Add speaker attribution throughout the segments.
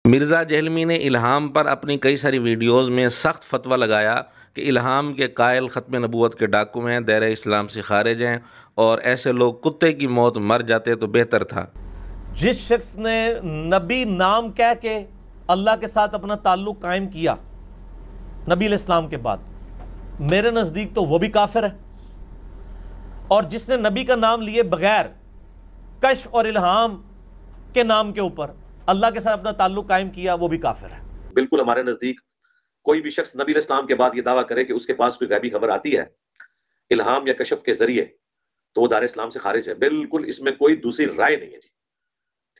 Speaker 1: मिर्ज़ा जहलमी ने इल्हाम पर अपनी कई सारी वीडियोज़ में सख्त फतवा लगाया कि इल्हाम के कायल ख़त्म नबूवत के डाकू हैं, दायरा इस्लाम से खारिज हैं और ऐसे लोग कुत्ते की मौत मर जाते तो बेहतर था।
Speaker 2: जिस शख्स ने नबी नाम कह के अल्लाह के साथ अपना ताल्लुक कायम किया नबी इस्लाम के बाद, मेरे नज़दीक तो वो भी काफिर है। और जिसने नबी का नाम लिए बगैर कश्फ और इल्हाम के नाम के ऊपर अल्लाह के साथ अपना ताल्लुक कायम किया, वो भी काफिर है।
Speaker 3: बिल्कुल हमारे नजदीक कोई भी शख्स नबी इस्लाम के बाद ये दावा करे कि उसके पास कोई गैबी खबर आती है इल्हाम या कशफ के जरिए, तो वो दायरे इस्लाम से खारिज है। बिल्कुल इसमें कोई दूसरी राय नहीं है जी,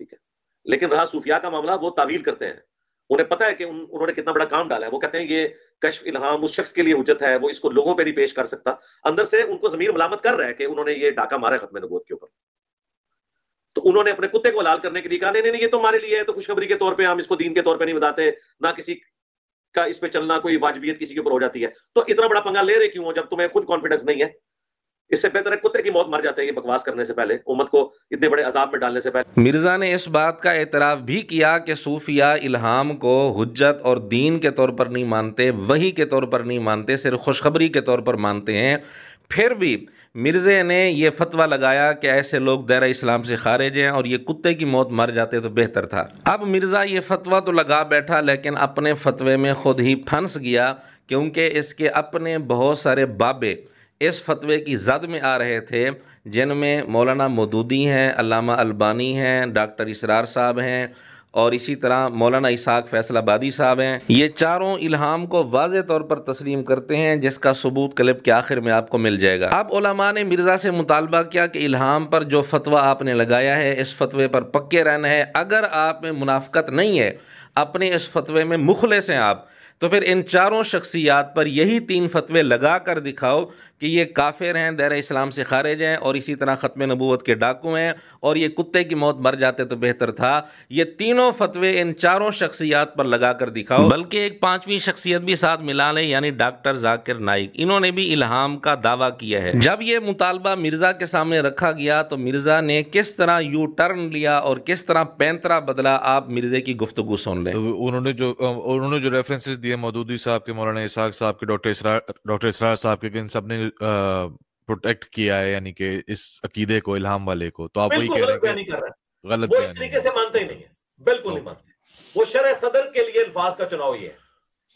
Speaker 3: ठीक है। लेकिन रहा सूफिया का मामला, वो तावील करते हैं। उन्हें पता है कि उन्होंने कितना बड़ा काम डाला है। वो कहते हैं ये कश्फ इल्हाम उस शख्स के लिए हुज्जत है, वो इसको लोगों पे नहीं पेश कर सकता। अंदर से उनको ज़मीर मलामत कर रहा है कि उन्होंने ये डाका मारा है खत्म नबूवत के ऊपर। तो उन्होंने अपने कुत्ते को हलाल करने के लिए कहा नहीं नहीं, ये तो हमारे लिए है, तो खुशखबरी के तौर पे, हम इसको दीन के तौर पे नहीं बताते, ना किसी का इस पे चलना कोई वाजिबियत किसी के ऊपर हो जाती है। तो इतना बड़ा पंगा ले रहे क्यों हो जब तुम्हें खुद कॉन्फिडेंस नहीं है? इससे बेहतर है कुत्ते की मौत मर जाते हैं ये बकवास करने से पहले, उम्मत को इतने बड़े अजाब में डालने से पहले।
Speaker 1: मिर्ज़ा ने इस बात का एतराफ़ भी किया कि सूफिया इल्हाम को हुज्जत और दीन के तौर पर नहीं मानते, वही के तौर पर नहीं मानते, सिर्फ खुशखबरी के तौर पर मानते हैं। फिर भी मिर्ज़े ने यह फतवा लगाया कि ऐसे लोग दायरा इस्लाम से खारिज हैं और ये कुत्ते की मौत मर जाते तो बेहतर था। अब मिर्ज़ा ये फतवा तो लगा बैठा, लेकिन अपने फतवे में खुद ही फंस गया, क्योंकि इसके अपने बहुत सारे बाबे इस फतवे की जद में आ रहे थे, जिनमें मौलाना मौदूदी हैं, अल्लामा अलबानी हैं, डॉक्टर इसरार साहब हैं और इसी तरह मौलाना इसाक फैसलाबादी साहब हैं। ये चारों इल्हाम को वाज़े तौर पर तस्लीम करते हैं, जिसका सबूत क्लिप के आखिर में आपको मिल जाएगा। अब उलमा ने मिर्ज़ा से मुतालबा किया कि इल्हाम पर जो फतवा आपने लगाया है, इस फतवे पर पक्के रहना है। अगर आप में मुनाफ़कत नहीं है, अपने इस फतवे में मुखलिस हैं आप, तो फिर इन चारों शख्सियात पर यही 3 फतवे लगा कर दिखाओ कि ये काफिर हैं, दायरा इस्लाम से खारिज हैं और इसी तरह ख़त्म नबूवत के डाकू हैं और ये कुत्ते की मौत मर जाते तो बेहतर था। ये तीनों फतवे इन चारों शख्सियात पर लगा कर दिखाओ। बल्कि एक 5वीं शख्सियत भी साथ मिला लें, यानी डॉक्टर जाकिर नाइक। इन्होंने भी इल्हाम का दावा किया है। जब ये मुतालबा मिर्ज़ा के सामने रखा गया तो मिर्ज़ा ने किस तरह यू टर्न लिया और किस तरह पैंतरा बदला, आप मिर्ज़े की गुफ्तगू सुन लें।
Speaker 4: उन्होंने जो रेफरेंसेस दिए मौदूदी साहब के, मौलाना इसाक साहब के, डॉक्टर इसरार साहब के, इन सब ने प्रोटेक्ट किया है, यानी कि इस अकीदे को, इल्हाम वाले को। तो आप वही कह रहे हैं
Speaker 3: नहीं कर रहा है,
Speaker 4: गलत
Speaker 3: वो इस तरीके से मानते ही नहीं है, बिल्कुल नहीं मानते। वो शरह सदर के लिए अल्फाज का चुनाव ये है।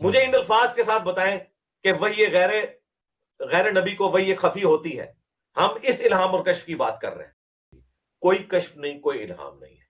Speaker 3: मुझे इन अल्फाज के साथ बताएं कि वही गैर नबी को वही खफी होती है। हम इस इल्हाम और कश्फ की बात कर रहे हैं। कोई कश्फ नहीं, कोई इल्हाम नहीं है।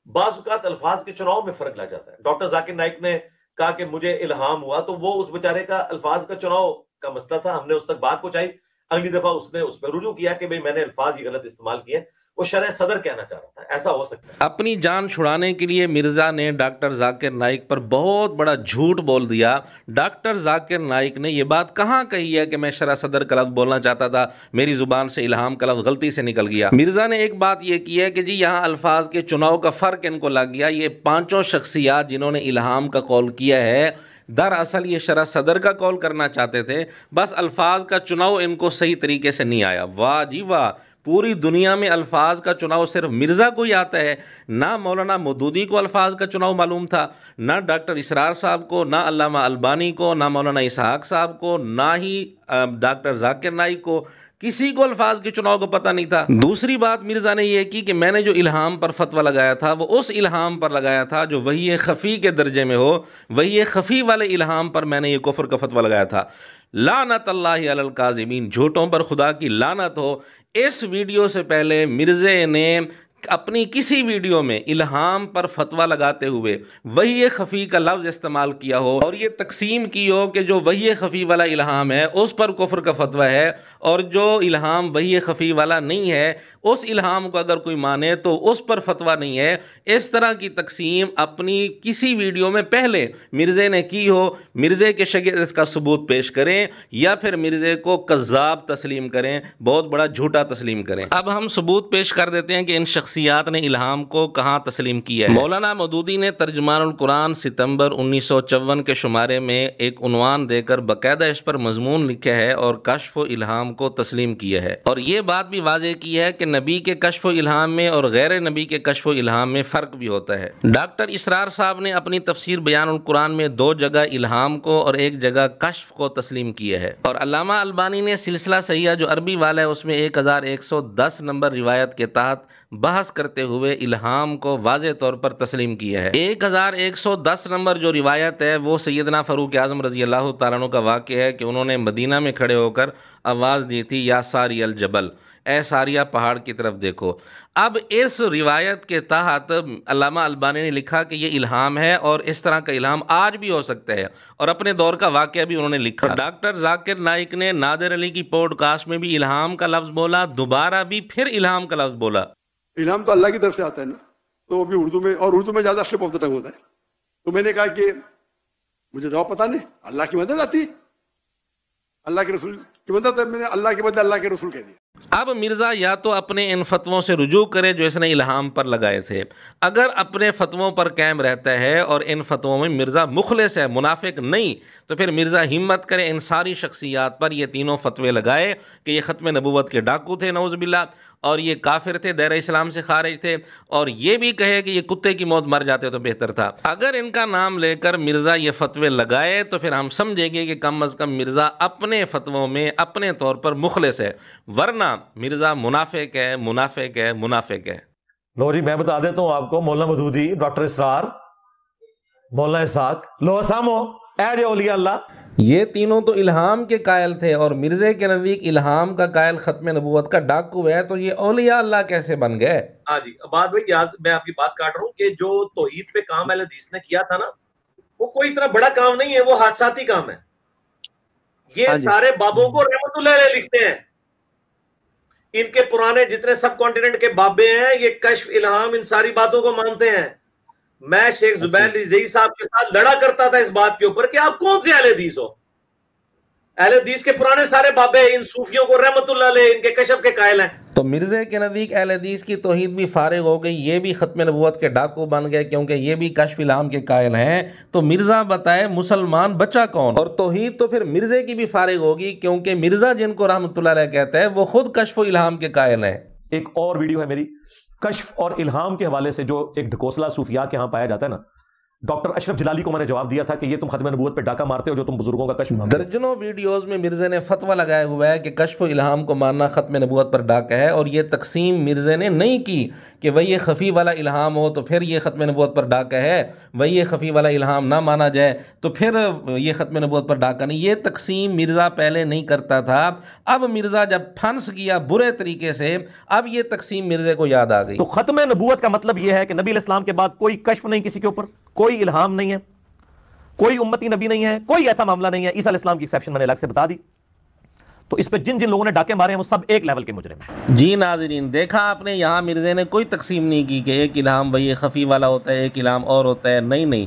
Speaker 3: बाज़ औक़ात अल्फाज के चुनाव में फर्क लग जाता है। डॉक्टर जाकिर नाइक ने कहा कि मुझे इल्हाम हुआ, तो वो उस बेचारे का अल्फाज का चुनाव का मसला था। हमने उस तक बात पहुंचाई। अगली दफा उसने उस पर रुजू किया कि भाई मैंने अल्फाज ही गलत इस्तेमाल किए। वो शरह सदर कहना चाह रहा था, ऐसा हो सकता है।
Speaker 1: अपनी जान छुड़ाने के लिए मिर्ज़ा ने डॉक्टर जाकिर नाइक पर बहुत बड़ा झूठ बोल दिया। डॉक्टर जाकिर नाइक ने यह बात कहाँ कही है कि मैं शरह सदर का लफ्ज़ बोलना चाहता था, मेरी ज़ुबान से इल्हाम का लफ्ज़ गलती से निकल गया। मिर्ज़ा ने एक बात यह की है कि जी यहाँ अल्फाज के चुनाव का फ़र्क इनको लग गया। ये 5 शख्सियात जिन्होंने इल्हाम का कौल किया है, दरअसल ये शरह सदर का कौल करना चाहते थे, बस अल्फाज का चुनाव इनको सही तरीके से नहीं आया। वाह जी वाह, पूरी दुनिया में अल्फाज का चुनाव सिर्फ मिर्ज़ा को ही आता है। ना मौलाना मौदूदी को अल्फाज का चुनाव मालूम था, ना डॉक्टर इसरार साहब को, ना अल्लामा अलबानी को, ना मौलाना इसहाक साहब को, ना ही डॉक्टर जाकिर नाइक को। किसी को अल्फाज के चुनाव को पता नहीं था। दूसरी बात मिर्ज़ा ने यह की कि मैंने जो इल्हाम पर फतवा लगाया था वो उस इल्हाम पर लगाया था जो वही खफ़ी के दर्जे में हो। वही खफ़ी वाले इल्हाम पर मैंने ये कुफ्र का फतवा लगाया था। लानतल्लाहि अलल काज़िमीन, झूठों पर खुदा की लानत हो। इस वीडियो से पहले मिर्ज़े ने अपनी किसी वीडियो में इल्हाम पर फतवा लगाते हुए वही खफ़ी का लफ्ज़ इस्तेमाल किया हो और ये तकसीम की हो कि जो वही खफ़ी वाला इल्हाम है उस पर कुफ्र का फतवा है और जो इल्हाम वही खफ़ी वाला नहीं है उस इल्हाम को अगर कोई माने तो उस पर फतवा नहीं है। इस तरह की तकसीम अपनी किसी वीडियो में पहले मिर्ज़े ने की हो, मिर्ज़े के शागिर्द इसका सबूत पेश करें या फिर मिर्ज़े को कज़्ज़ाब तस्लीम करें, बहुत बड़ा झूठा तस्लीम करें। अब हम सबूत पेश कर देते हैं कि इन शख्सियात ने इल्हाम को कहाँ तस्लीम किया है। मौलाना मौदूदी ने तर्जुमानुल कुरान सितंबर 1954 के शुमारे में एक उन्वान देकर बाकायदा इस पर मजमून लिखा है और कश्फ व इल्हाम को तस्लीम किया है, और ये बात भी वाज़ेह की है कि नबी के कश्फ व इल्हाम में और गैर नबी के कश्फ व इल्हाम में फ़र्क भी होता है। डॉक्टर इसरार साहब ने अपनी तफसीर बयानुल कुरान में 2 जगह इल्हाम को और 1 जगह कश्फ को तस्लीम किया है, और अल्लामा अलबानी ने सिलसिला सहीह जो अरबी वाला है उसमें 1110 नंबर रिवायत के तहत बहस करते हुए इल्हाम को वाज़ेह तौर पर तस्लीम किया है। 1110 नंबर जो रिवायत है वो सैयदना फ़ारूक आज़म रज़ी अल्लाह तआला अन्हु का वाक़या है कि उन्होंने मदीना में खड़े होकर आवाज़ दी थी, या सारी अल जबल, ए सारिया पहाड़ की तरफ देखो। अब इस रिवायत के तहत अल्लामा अलबानी ने लिखा कि ये इल्हाम है और इस तरह का इल्हाम आज भी हो सकता है, और अपने दौर का वाक़या भी उन्होंने लिखा। डॉक्टर जाकिर नाइक ने नादिर अली की पॉडकास्ट में भी इल्हाम का लफ्ज़ बोला, दोबारा भी फिर इल्हाम का लफ्ज़ बोला।
Speaker 5: इल्हाम तो अल्लाह की तरफ से आता है ना, तो अभी उर्दू में, और उर्दू में ज़्यादा स्लिप ऑफ द टंग होता है। तो मैंने कहा कि मुझे जवाब पता नहीं, अल्लाह की मदद आती, अल्लाह के रसूल की मदद, मैंने अल्लाह के बदले अल्लाह के रसूल कह दिया।
Speaker 1: अब मिर्ज़ा या तो अपने इन फतवों से रुजू करे जो इसने इल्हाम पर लगाए थे। अगर अपने फतवों पर कायम रहता है और इन फतवों में मिर्ज़ा मुखलिस है, मुनाफिक नहीं, तो फिर मिर्ज़ा हिम्मत करे इन सारी शख्सियात पर ये तीनों फतवे लगाए कि ये ख़त्म नबूवत के डाकू थे नऊज़ुबिल्लाह, और ये काफिर थे, दायरा इस्लाम से खारिज थे, और ये भी कहे कि ये कुत्ते की मौत मर जाते तो बेहतर था। अगर इनका नाम लेकर मिर्ज़ा ये फतवे लगाए तो फिर हम समझेंगे कि कम अज़ कम मिर्ज़ा अपने फतवों में अपने तौर पर मुखलिस है, वरना मिर्ज़ा मुनाफिक है, मुनाफिक है, मुनाफिक है।
Speaker 2: लो जी, मैं बता देता हूँ आपको, मौलाना मदूदी, डॉक्टर इसरार, मौलाना इसाक, लो असामो, ऐ औलिया अल्लाह,
Speaker 1: ये तीनों तो इल्हाम के कायल थे, और मिर्ज़े के नज़दीक इल्हाम का कायल ख़त्म नबूवत का डाकू है, तो ये औलिया अल्लाह कैसे बन गए?
Speaker 3: हाँ जी, बात भाई याद, मैं आपकी बात काट रहा हूँ कि जो तौहीद पे काम अहले हदीस ने किया था ना, वो कोई इतना बड़ा काम नहीं है, वो हादसाती काम है। ये सारे बाबों को रहमतुल्लाह अलैह लिखते हैं, इनके पुराने जितने सब कॉन्टिनेंट के बाबे हैं, ये कश्फ, इल्हाम, इन सारी बातों को मानते हैं। मैं शेख जुबैर रिज़वी साहब के साथ लड़ा करता था इस बात के ऊपर कि आप कौन से अहले हदीस हो। अहले हदीस के पुराने सारे बाबे इन सूफियों को रहमतुल्लाह अलैह इनके कशफ के कायल हैं।
Speaker 1: तो मिर्ज़े के नज़दीक अहले हदीस की तौहीद भी फारिग हो गई, ये भी ख़त्म नबूवत के डाकू बन गए क्योंकि ये भी कश्फ इल्हाम के कायल हैं। तो मिर्ज़ा बताए मुसलमान बचा कौन? और तौहीद तो फिर मिर्ज़े की भी फारिग होगी क्योंकि मिर्ज़ा जिनको रहमतुल्लाह अलैह कहते हैं वो खुद कश्फ व इल्हाम के कायल हैं।
Speaker 2: एक और वीडियो है मेरी कश्फ और इल्हाम के हवाले से, जो एक ढकोसला सूफिया के यहाँ पाया जाता है ना, डॉक्टर अशरफ जलाली को मैंने जवाब दिया था कि ये तुम खत्म नबूवत पे डाका मारते हो जो तुम बुजुर्गों का कश्फ मानते हो।
Speaker 1: दर्जनों वीडियोस में मिर्ज़े ने फतवा लगाया हुआ है कि कश्फ इल्हाम को मानना ख़त्म नबूवत पर डाका है, और ये तकसीम मिर्ज़े ने नहीं की कि वही ये खफ़ी वाला इल्हाम हो तो फिर ये ख़त्म नबूवत पर डाका है, वही ये खफ़ी वाला इल्हाम ना माना जाए तो फिर ये ख़त्म नबूवत पर डाका नहीं। ये तकसीम मिर्ज़ा पहले नहीं करता था, अब मिर्ज़ा जब फंस गया बुरे तरीके से, अब ये तकसीम मिर्ज़े को याद आ गई।
Speaker 2: तो ख़त्म नबूवत का मतलब यह है कि नबी इस्लाम के बाद कोई कश्फ नहीं किसी के ऊपर, कोई इल्हाम नहीं है, कोई उम्मती नबी नहीं है, कोई ऐसा मामला नहीं है। ईसा अलैहिस्सलाम की एक्सेप्शन मैंने अलग से बता दी। तो इस पे जिन जिन लोगों ने डाके मारे हैं वो सब एक लेवल के मुजरिम हैं।
Speaker 1: जी नाज़रीन, देखा आपने, यहाँ मिर्ज़े ने कोई तकसीम नहीं की कि एक इल्हाम वही खफ़ी वाला होता है, एक इल्हाम और होता है। नहीं,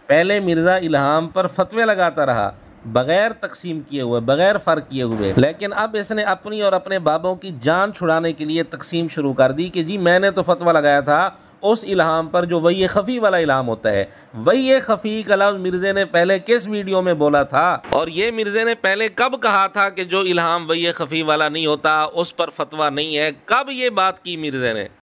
Speaker 1: पहले मिर्ज़ा इल्हाम पर फतवे लगाता रहा बग़ैर तकसीम किए हुए, बग़ैर फ़र्क किए हुए, लेकिन अब इसने अपनी और अपने बाबों की जान छुड़ाने के लिए तकसीम शुरू कर दी कि जी मैंने तो फतवा लगाया था उस इल्हाम पर जो वही खफ़ी वाला इल्हाम होता है। वही खफ़ी का लफ्ज़ मिर्ज़े ने पहले किस वीडियो में बोला था, और ये मिर्ज़े ने पहले कब कहा था कि जो इल्हाम वही खफ़ी वाला नहीं होता उस पर फतवा नहीं है? कब ये बात की मिर्ज़े ने?